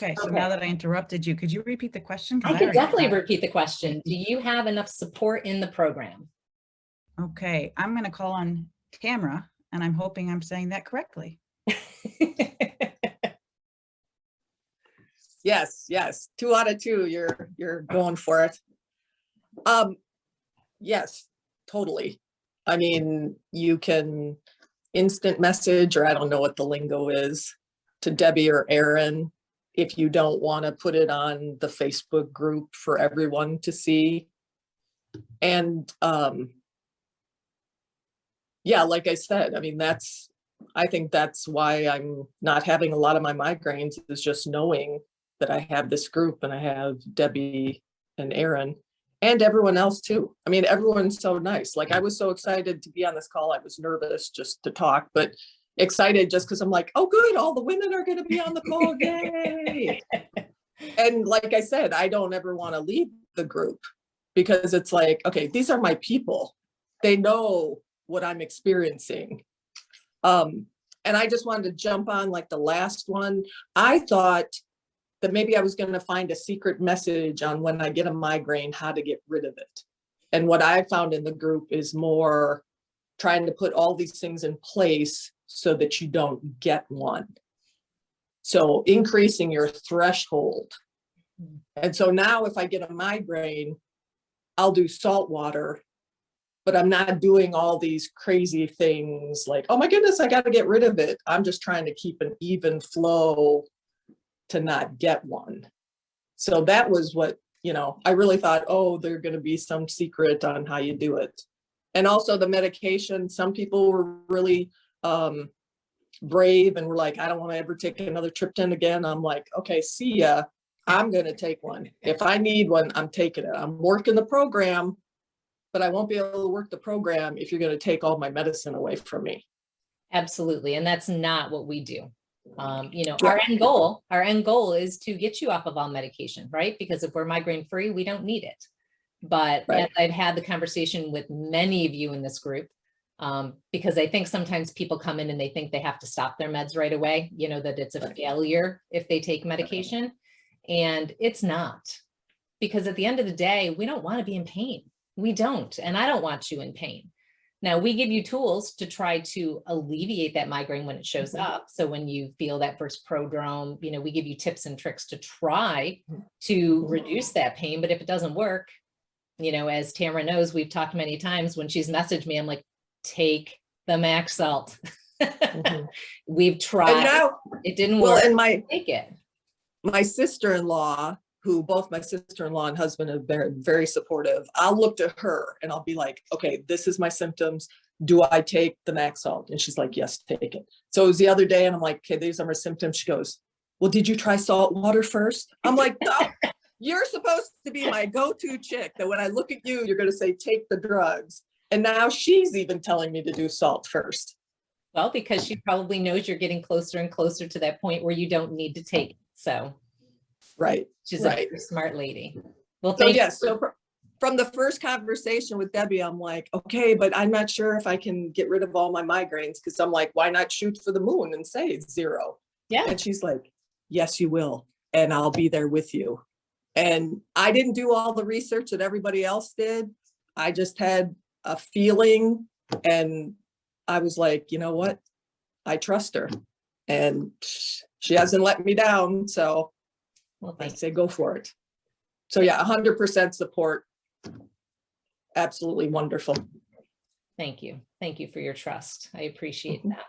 Okay, so now that I interrupted you, could you repeat the question? I could definitely repeat the question. Do you have enough support in the program? Okay, I'm going to call on Tamara, and I'm hoping I'm saying that correctly. Yes, yes. 2 out of 2, you're going for it. Yes, totally. I mean, you can instant message, or I don't know what the lingo is, to Debbie or Aaron if you don't want to put it on the Facebook group for everyone to see. And yeah, like I said, I mean, I think that's why I'm not having a lot of my migraines, is just knowing that I have this group and I have Debbie and Aaron and everyone else too. I mean, everyone's so nice. Like, I was so excited to be on this call. I was nervous just to talk, but excited just because I'm like, oh good, all the women are going to be on the call, yay. And like I said, I don't ever want to leave the group, because it's like, okay, these are my people. They know what I'm experiencing. And I just wanted to jump on like the last one. I thought that maybe I was going to find a secret message on when I get a migraine, how to get rid of it. And what I found in the group is more trying to put all these things in place so that you don't get one. So increasing your threshold. And so now if I get a migraine, I'll do salt water, but I'm not doing all these crazy things like, oh my goodness, I got to get rid of it. I'm just trying to keep an even flow to not get one. So that was what, I really thought, oh, there's going to be some secret on how you do it. And also the medication, some people were really brave and were like, I don't want to ever take another triptan again. I'm like, okay, see ya. I'm going to take one. If I need one, I'm taking it. I'm working the program, but I won't be able to work the program if you're going to take all my medicine away from me. Absolutely. And that's not what we do. Our end goal is to get you off of all medication, right? Because if we're migraine free, we don't need it. But right. As I've had the conversation with many of you in this group, because I think sometimes people come in and they think they have to stop their meds right away, that it's a failure if they take medication. And it's not, because at the end of the day, we don't want to be in pain. We don't. And I don't want you in pain. Now, we give you tools to try to alleviate that migraine when it shows up. So when you feel that first prodrome, we give you tips and tricks to try to reduce that pain. But if it doesn't work, as Tamara knows, we've talked many times, when she's messaged me, I'm like, take the Max Salt. We've tried. And now, it didn't work. And take it. My sister-in-law, who both my sister-in-law and husband have been very supportive, I'll look to her and I'll be like, okay, this is my symptoms. Do I take the Max Salt? And she's like, yes, take it. So it was the other day and I'm like, okay, these are my symptoms. She goes, well, did you try salt water first? I'm like, no, you're supposed to be my go-to chick, that when I look at you, you're going to say, take the drugs. And now she's even telling me to do salt first. Well, because she probably knows you're getting closer and closer to that point where you don't need to take it. So. Right. She's a very smart lady. Well, so yes. So from the first conversation with Debbie, I'm like, okay, but I'm not sure if I can get rid of all my migraines, because I'm like, why not shoot for the moon and say it's 0? Yeah. And she's like, yes, you will. And I'll be there with you. And I didn't do all the research that everybody else did. I just had a feeling, and I was like, you know what? I trust her, and she hasn't let me down. So well, I say go for it. So yeah, 100% support. Absolutely wonderful. Thank you. Thank you for your trust. I appreciate that.